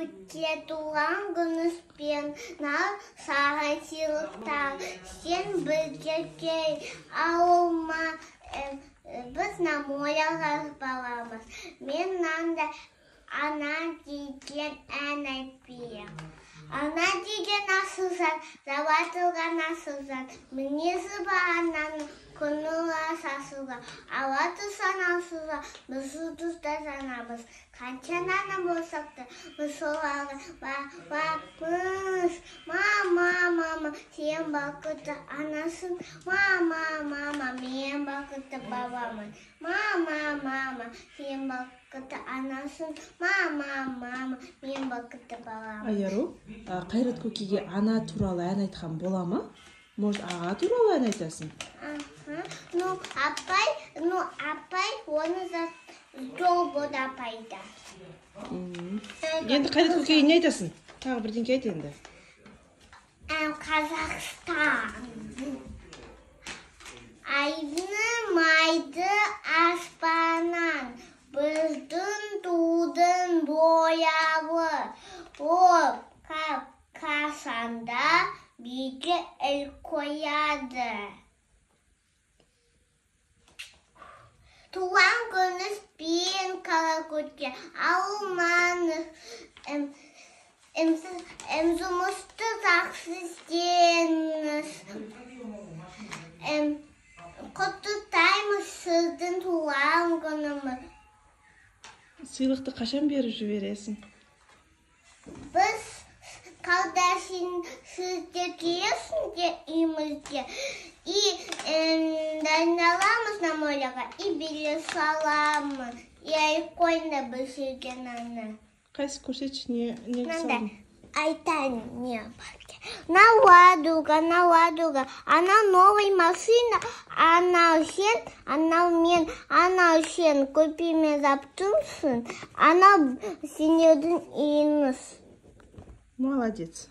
Каракутке туған күніспен нар саған сыйлықтар. Сен біргекей ауылма, біз намояға баламыз. Мен нанда ана деген ән айтпейім. Ана деген асылзат, заватылған асылзат. Мінезі бар ананың күніға сасылға. Алаты санасылға, біз ұтызда санабыз. Қанчананы болсақ та, біз солағы бақпыз. Мама, сен бақытты анасың. Мама, мен бақытты бабамын. Мама, сен бақытты анасың. Мама, мен бақытты бабамын. Айару, Қайрат көкеге ана туралы ән айтқан бола ма? Может, аға туралы ән айтасың? Апай, оны жол бода апайда. Енді Қайрат көкеге не айтасың? Тағы бірдеңке айт енді. Қазақстан. Айнымайды аспаннан, біздің тудың бояуы. Ол қасанда биге ел қояды. Туған күніспен Каракутке ауылмаңыз. Жұмысты жақсы істеңіз. Құттықтаймыз сіздің туған күніңіз. Сыйлықты қашан беріп жібересің? Біз қардашын сізде келесіңдер үйімізге. И дайындаламыз намоляға, и билет саламыз. И айқойында біз жүрген аны. Қайсы көрсетші, не салдың? Айтайын не бар. Наладуга. Ана новый машина, ана сен, ана мен, ана сен көпеме заптымсың. Ана сенердің үйіңіз. Молодец.